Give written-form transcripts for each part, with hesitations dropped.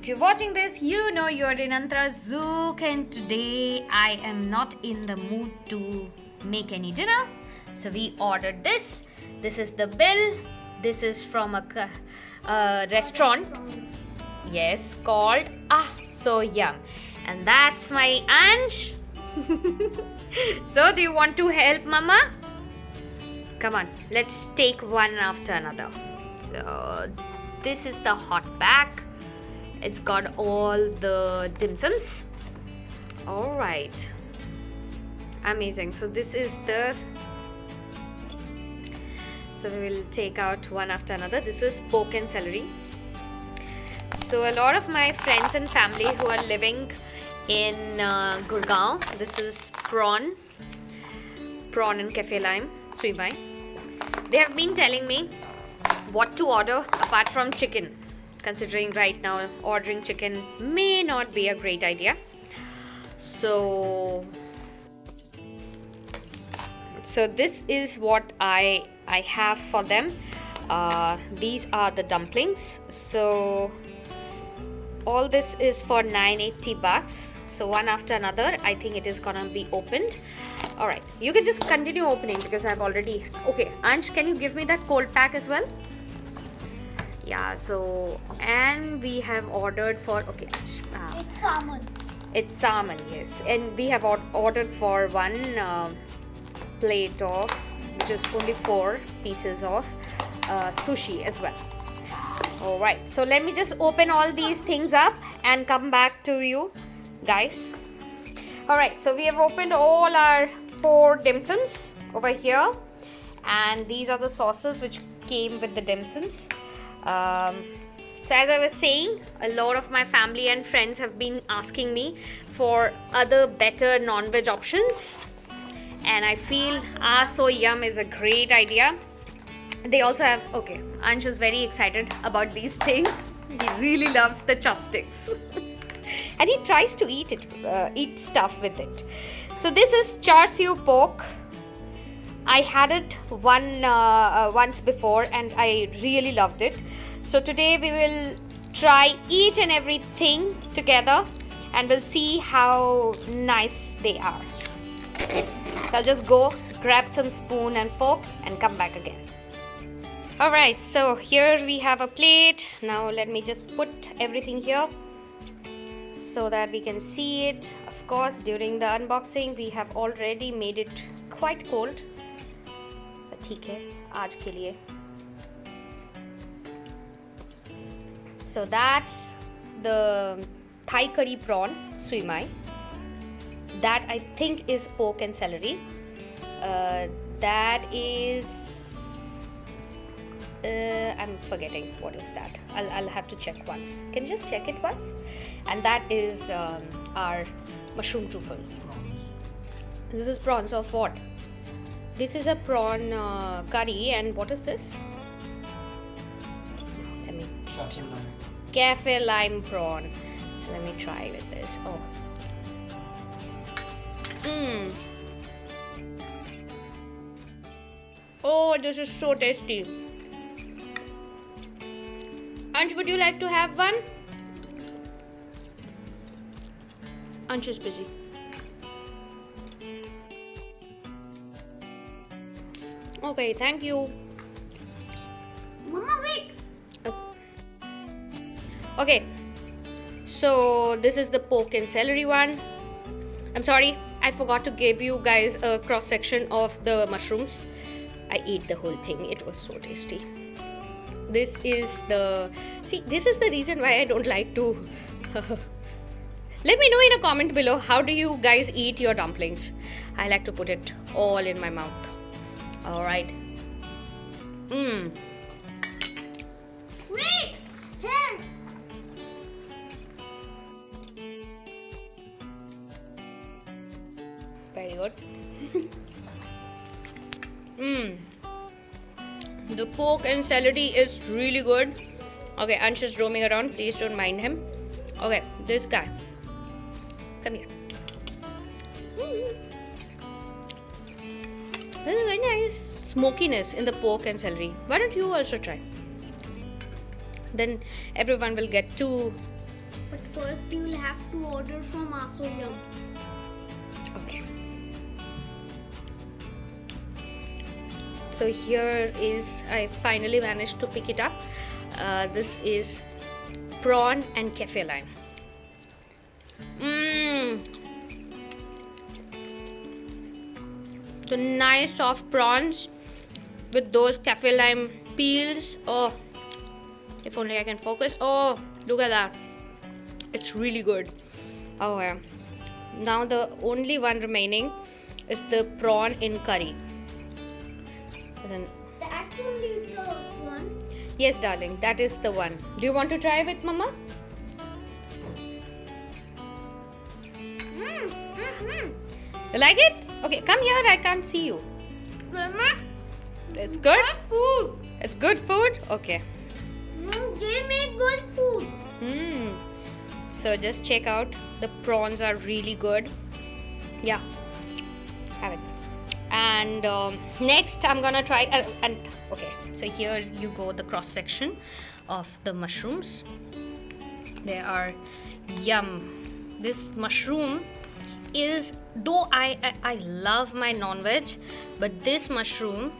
If you're watching this, you know you're in Antara's Zook, and today I am not in the mood to make any dinner. So we ordered this. This is the bill. This is from a restaurant. Yes, called So Yum. And that's my Ansh. So do you want to help Mama? Come on, let's take one after another. So this is the hot pack. It's got all the dim sums. Alright. Amazing. So this is the... So we will take out one after another. This is pork and celery. So a lot of my friends and family who are living in Gurgaon, this is prawn and cafe lime, Siu Mai. They have been telling me what to order apart from chicken, considering right now ordering chicken may not be a great idea. So this is what I have for them. These are the dumplings. So all this is for 980 bucks. So one after another, I think it is gonna be opened. All right, you can just continue opening because I've already... Okay, Ansh, can you give me that cold pack as well? Yeah, so... And we have ordered for... Okay, Ansh. It's salmon. It's salmon, yes. And we have ordered for one plate of... just only 4 pieces of sushi as well. All right, so let me just open all these things up and come back to you guys. All right, so we have opened all our 4 dim sums over here, and these are the sauces which came with the dim sums. So as I was saying, a lot of my family and friends have been asking me for other better non-veg options, and I feel So Yum is a great idea. They also have... Okay, Ansh is very excited about these things. He really loves the chopsticks. And he tries to eat stuff with it. So this is char siu pork. I had it once before and I really loved it. So today we will try each and everything together and we'll see how nice they are. So I'll just go grab some spoon and fork and come back again. Alright, so here we have a plate. Now let me just put everything here so that we can see it. Of course, during the unboxing we have already made it quite cold. But ठीक है, आज के लिए. So that's the Thai curry prawn, Siu Mai. That I think is pork and celery. That is... I'm forgetting what is that. I'll have to check once. Can you just check it once? And that is our mushroom truffle. This is prawns of what? This is a prawn curry, and what is this? Let me... Cafe lime prawn. So let me try with this. Oh. Oh, this is so tasty. Ansh, would you like to have one? Ansh is busy. Okay, thank you. Mama, wait. Okay, so this is the pork and celery one. I'm sorry, I forgot to give you guys a cross section of the mushrooms. I ate the whole thing. It was so tasty. This is the... See, this is the reason why I don't like to... Let me know in a comment below, how do you guys eat your dumplings? I like to put it all in my mouth. Alright. Wait! Here! Very good. The pork and celery is really good. Okay, Ansh is roaming around. Please don't mind him. Okay, this guy. Come here. There's a very nice smokiness in the pork and celery. Why don't you also try? Then everyone will get to But first you will have to order from Asoyam. Okay. So here is, I finally managed to pick it up. This is prawn and cafe lime. The nice soft prawns with those cafe lime peels. Oh, if only I can focus. Oh, look at that. It's really good. Oh yeah. Now the only one remaining is the prawn in curry. That's only the one. Yes, darling, that is the one. Do you want to try with Mama? You like it? Okay, come here. I can't see you. Mama, It's good? that's food. It's good food? Okay. They make good food. So just check out. The prawns are really good. Yeah. Have it. And next I'm gonna try. And okay, so here you go, the cross section of the mushrooms. They are yum. This mushroom is, though I love my non-veg, but this mushroom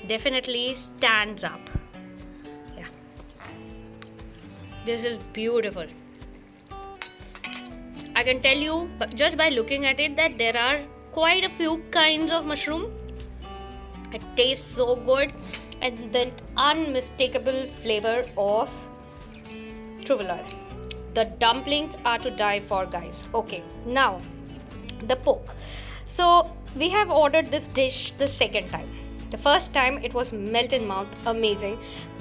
definitely stands up. Yeah, this is beautiful. I can tell you just by looking at it that there are quite a few kinds of mushroom. It tastes so good, and that unmistakable flavor of truffle oil. The dumplings are to die for, guys. Okay, now the pork. So we have ordered this dish the second time. The first time it was melt in mouth, amazing,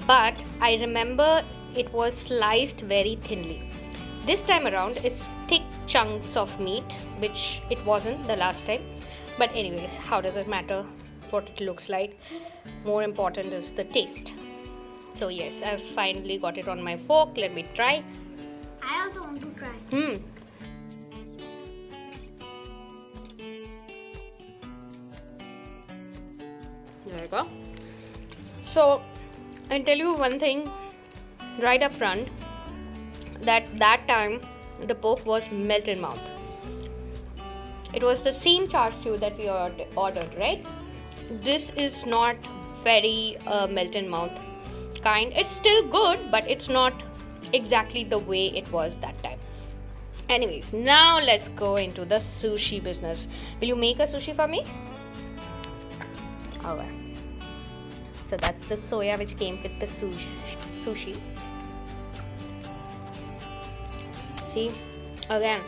but I remember it was sliced very thinly. This time around it's thick chunks of meat, which it wasn't the last time. But anyways, how does it matter what it looks like? More important is the taste. So yes, I've finally got it on my fork. Let me try. I also want to try. There you go. So I'll tell you one thing right up front, that time the pork was melt in mouth. It was the same char siu that we ordered, right? This is not very melt in mouth kind. It's still good, but it's not exactly the way it was that time. Anyways, now let's go into the sushi business. Will you make a sushi for me? Alright. So that's the soya which came with the sushi. See, again,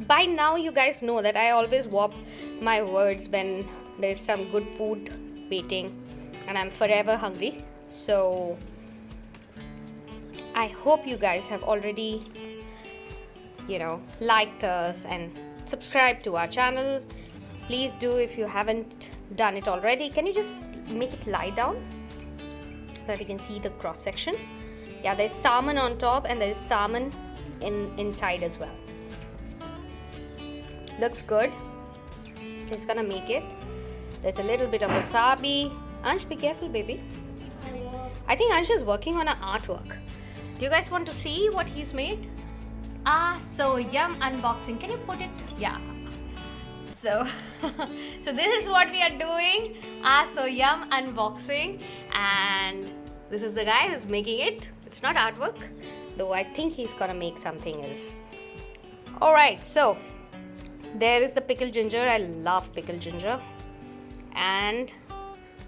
by now you guys know that I always warp my words when there's some good food waiting and I'm forever hungry. So I hope you guys have already, liked us and subscribed to our channel. Please do if you haven't done it already. Can you just make it lie down so that you can see the cross section? Yeah, there's salmon on top and there's salmon inside as well. Looks good. Just gonna make it. There's a little bit of wasabi. Ansh, be careful, baby. I think Ansh is working on an artwork. Do you guys want to see what he's made? So yum unboxing. Can you put it? Yeah. So this is what we are doing. So yum unboxing, and this is the guy who's making it. It's not artwork, though I think he's gonna make something else. Alright, so there is the pickled ginger. I love pickled ginger. And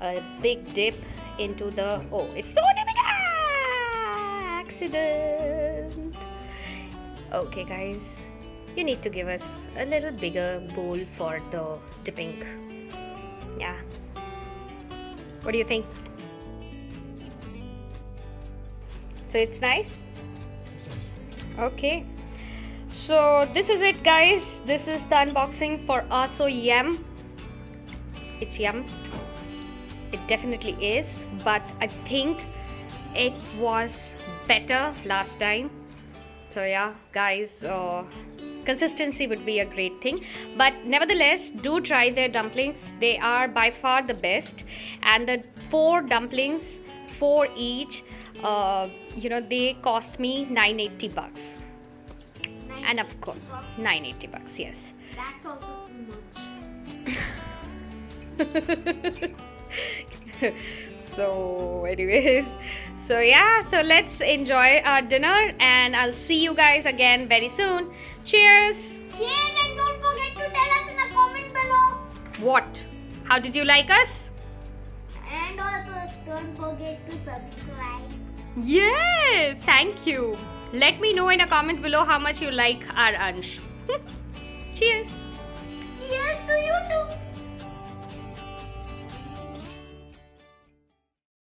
a big dip into the, oh, it's so difficult! Accident. Okay guys, you need to give us a little bigger bowl for the dipping. Yeah. What do you think? So it's nice? Okay. So this is it, guys. This is the unboxing for So Yum. It's yum. It definitely is, but I think it was better last time. So yeah, guys, consistency would be a great thing, but nevertheless, do try their dumplings. They are by far the best, and the 4 dumplings, 4 each, they cost me $980. And of course, $980, yes. That's also too much. So anyways, so let's enjoy our dinner, and I'll see you guys again very soon. Cheers. Cheers, and don't forget to tell us in the comment below. What? How did you like us? And also don't forget to subscribe. Yes, thank you. Let me know in a comment below how much you like our Ansh. Cheers. Cheers to you too.